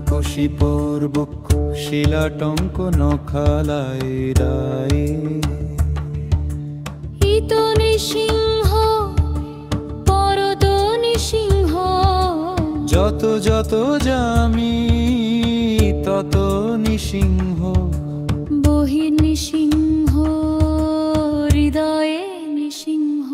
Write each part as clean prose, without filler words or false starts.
কশিপর বক্ষ শিলাটঙ্ক নখালায় রায় ইত নৃসিংহ পরত নৃসিংহ যত যত যামি তত নৃসিংহ বহির্নৃসিংহ হৃদয়ে নৃসিংহ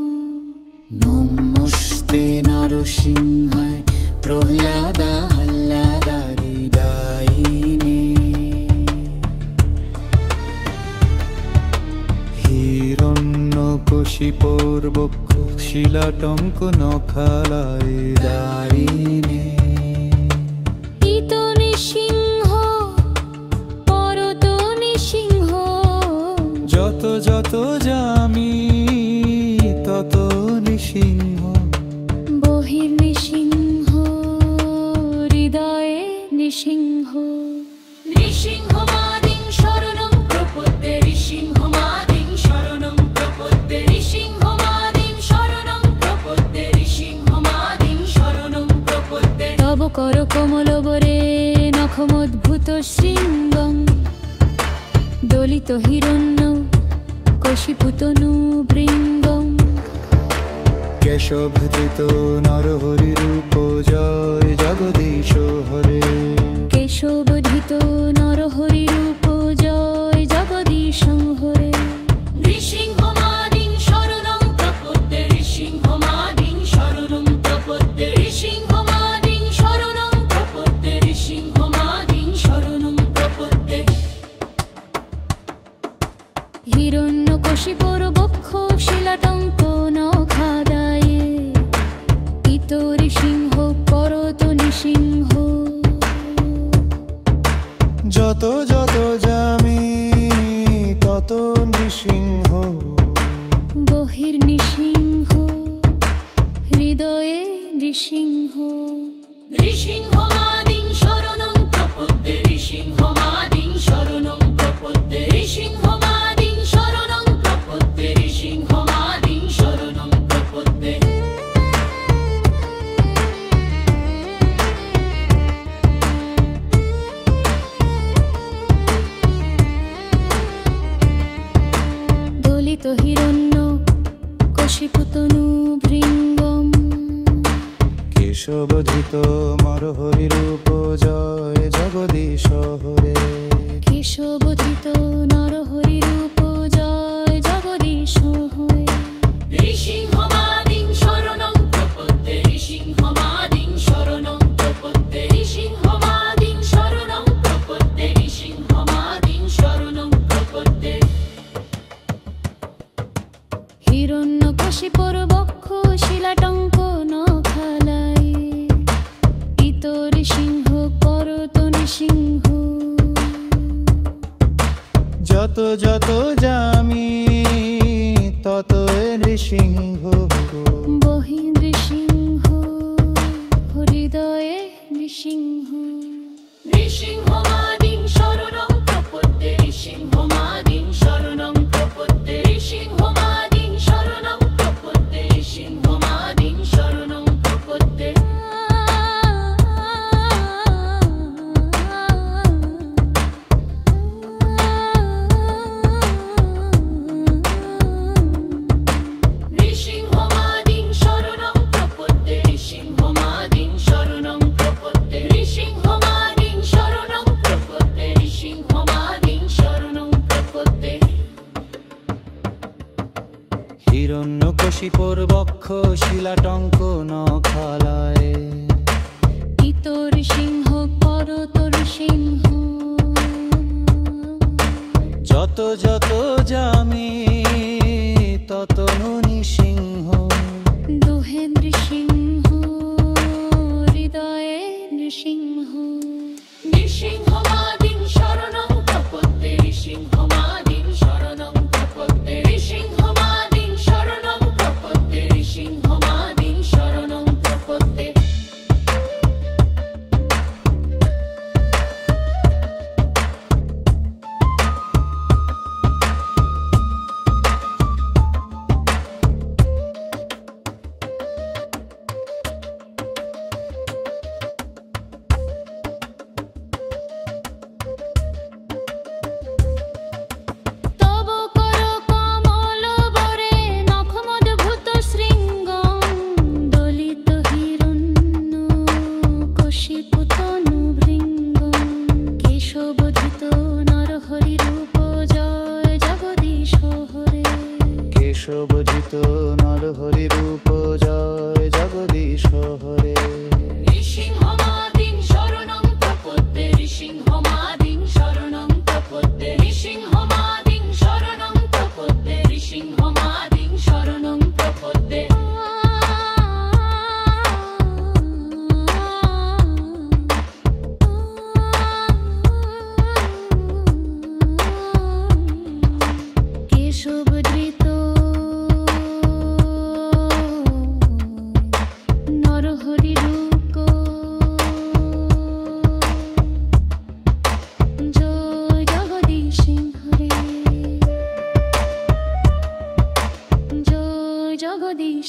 নমস্তে নরসিংহায় প্রহ্লাদাহ্লাদারিদায়িনে হিরণ্যকশিপর বক্ষ শিলাটঙ্ক নখালায় দায়িনে ইত নৃসিংহ পরত নৃসিংহ যত যত যামি তত নৃসিংহ বহির্নৃসিংহ হৃদয়ে নৃসিংহ নৃসিংহমাদিং শরণং প্রপদ্যে নৃসিংহমাদিং শরণং প্রপদ্যে নৃসিংহমাদিং শরণং প্রপদ্যে নৃসিংহমাদিং শরণং প্রপদ্যে তব কর কমলবরে নখমদ্ভুত শৃঙ্গং দলিত হিরণ্য কশিপুতনু বৃঙ্গং কেশবধৃত নরহরি রূপ জয় জগদীশ হরে কেশবধিত নরহরি রূপ জয় জগদীশ হরে নৃসিংহমাদিং শরণং প্রপদ্যে নৃসিংহমাদিং শরণং প্রপদ্যে নৃসিংহমাদিং শরণং প্রপদ্যে নৃসিংহমাদিং শরণং প্রপদ্যে হিরণ্যকশিপর বক্ষ শিলাটঙ্ক নখাদায়ে ইত নৃসিংহ পরত নৃসিংহ যত যত যামি তত নৃসিংহ বহির্নৃসিংহ হৃদয়ে নৃসিংহ নৃসিংহমাদিং শরণং প্রপদ্যে নৃসিংহমাদিং শরণং প্রপদ্যে নৃসিংহমাদিং শরণং প্রপদ্যে নৃসিংহমাদিং শরণং প্রপদ্যে দলিত হিরণ্য কশিপুতনু ভৃঙ্গম কেশবধৃত নরহরি রূপ জয় জগদীশ হরে কেশবধিত নরহরি রূপ জয় জগদীশ হরে নৃসিংহমাদিং শরণং প্রপদ্যে নৃসিংহমাদিং শরণং প্রপদ্যে নৃসিংহমাদিং শরণং প্রপদ্যে নৃসিংহমাদিং শরণং প্রপদ্যে হিরণ্যকশিপর বক্ষ শিলাটঙ্ক নখালায় ইত নৃসিংহ পরত নৃসিংহ যত যত যামি তত নৃসিংহ বহির্নৃসিংহ হৃদয়ে নৃসিংহ নৃসিংহমাদিং শরণং প্রপদ্যে নৃসিংহমাদিং শরণং প্রপদ্যে নৃসিংহমাদিং শরণং প্রপদ্যে নৃসিংহমাদিং শরণং প্রপদ্যে নৃসিংহমাদিং শরণং প্রপদ্যে নৃসিংহমাদিং শরণং প্রপদ্যে নৃসিংহমাদিং শরণং প্রপদ্যে নৃসিংহমাদিং শরণং প্রপদ্যে হিরণ্যকশিপর বক্ষ শিলাটঙ্ক নখালায় ইত নৃসিংহ পরত নৃসিংহ যত যত যামি তত নৃসিংহ দুহে নৃসিংহ হৃদয়ে নৃসিংহ নৃসিংহমাদিং শরণং প্রপদ্যে নৃসিংহমাদিং শরণং প্রপদ্যে নৃসিংহমাদিং শরণং প্রপদ্যে নৃসিংহমাদিং শরণং প্রপদ্যে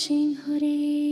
সিংহ রে।